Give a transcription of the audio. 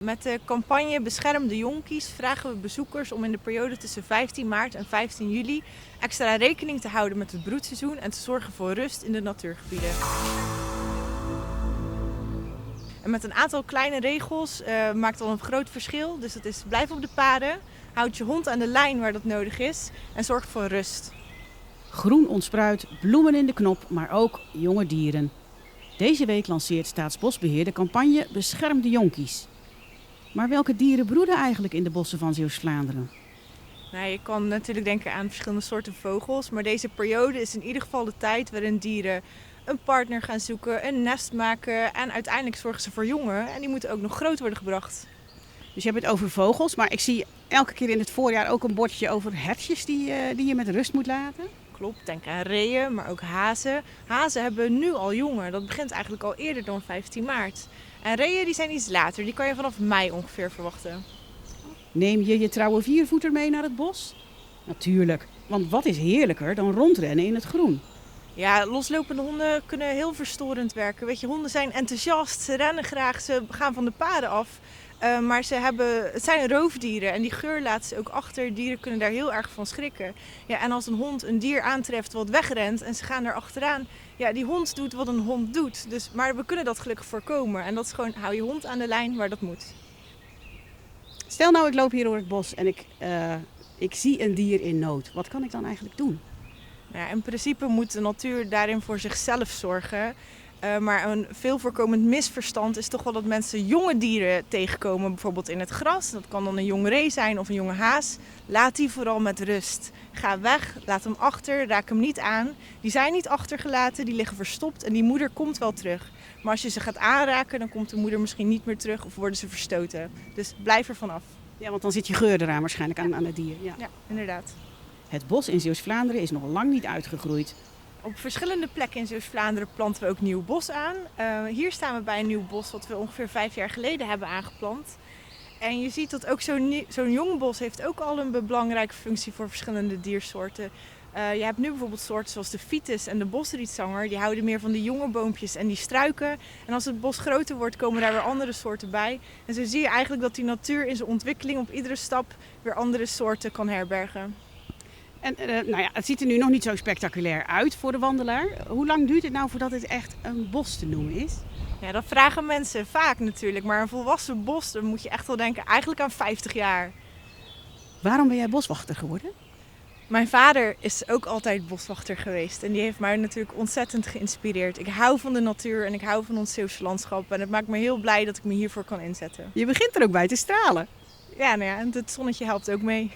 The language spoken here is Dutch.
Met de campagne Bescherm de Jonkies vragen we bezoekers om in de periode tussen 15 maart en 15 juli extra rekening te houden met het broedseizoen en te zorgen voor rust in de natuurgebieden. En met een aantal kleine regels maakt al een groot verschil. Dus dat is: blijf op de paden, houd je hond aan de lijn waar dat nodig is en zorg voor rust. Groen ontspruit, bloemen in de knop, maar ook jonge dieren. Deze week lanceert Staatsbosbeheer de campagne Bescherm de Jonkies. Maar welke dieren broeden eigenlijk in de bossen van Zeeuws-Vlaanderen? Nou, je kan natuurlijk denken aan verschillende soorten vogels, maar deze periode is in ieder geval de tijd waarin dieren een partner gaan zoeken, een nest maken en uiteindelijk zorgen ze voor jongen en die moeten ook nog groot worden gebracht. Dus je hebt het over vogels, maar ik zie elke keer in het voorjaar ook een bordje over hertjes die je met rust moet laten. Klopt, denk aan reeën, maar ook hazen. Hazen hebben nu al jongen, dat begint eigenlijk al eerder dan 15 maart. En reeën die zijn iets later, die kan je vanaf mei ongeveer verwachten. Neem je je trouwe viervoeter mee naar het bos? Natuurlijk, want wat is heerlijker dan rondrennen in het groen? Ja, loslopende honden kunnen heel verstorend werken. Weet je, honden zijn enthousiast, ze rennen graag, ze gaan van de paden af. Maar het zijn roofdieren en die geur laten ze ook achter. Dieren kunnen daar heel erg van schrikken. Ja, en als een hond een dier aantreft wat wegrent en ze gaan er achteraan. Ja, die hond doet wat een hond doet. Maar we kunnen dat gelukkig voorkomen. En dat is gewoon: hou je hond aan de lijn waar dat moet. Stel nou, ik loop hier door het bos en ik zie een dier in nood. Wat kan ik dan eigenlijk doen? Ja, in principe moet de natuur daarin voor zichzelf zorgen. Maar een veel voorkomend misverstand is toch wel dat mensen jonge dieren tegenkomen, bijvoorbeeld in het gras. Dat kan dan een jonge ree zijn of een jonge haas. Laat die vooral met rust. Ga weg, laat hem achter, raak hem niet aan. Die zijn niet achtergelaten, die liggen verstopt en die moeder komt wel terug. Maar als je ze gaat aanraken, dan komt de moeder misschien niet meer terug of worden ze verstoten. Dus blijf er vanaf. Ja, want dan zit je geur eraan waarschijnlijk aan het dier. Ja. Ja, inderdaad. Het bos in Zeeuws-Vlaanderen is nog lang niet uitgegroeid. Op verschillende plekken in Zeeuws-Vlaanderen planten we ook nieuw bos aan. Hier staan we bij een nieuw bos wat we ongeveer 5 jaar geleden hebben aangeplant. En je ziet dat ook zo'n jong bos heeft ook al een belangrijke functie voor verschillende diersoorten. Je hebt nu bijvoorbeeld soorten zoals de fiets en de bosrietzanger. Die houden meer van de jonge boompjes en die struiken. En als het bos groter wordt, komen daar weer andere soorten bij. En zo zie je eigenlijk dat die natuur in zijn ontwikkeling op iedere stap weer andere soorten kan herbergen. En het ziet er nu nog niet zo spectaculair uit voor de wandelaar. Hoe lang duurt het nou voordat het echt een bos te noemen is? Ja, dat vragen mensen vaak natuurlijk. Maar een volwassen bos, dan moet je echt wel denken eigenlijk aan 50 jaar. Waarom ben jij boswachter geworden? Mijn vader is ook altijd boswachter geweest. En die heeft mij natuurlijk ontzettend geïnspireerd. Ik hou van de natuur en ik hou van ons Zeeuwse landschap. En het maakt me heel blij dat ik me hiervoor kan inzetten. Je begint er ook bij te stralen. Ja, en het zonnetje helpt ook mee.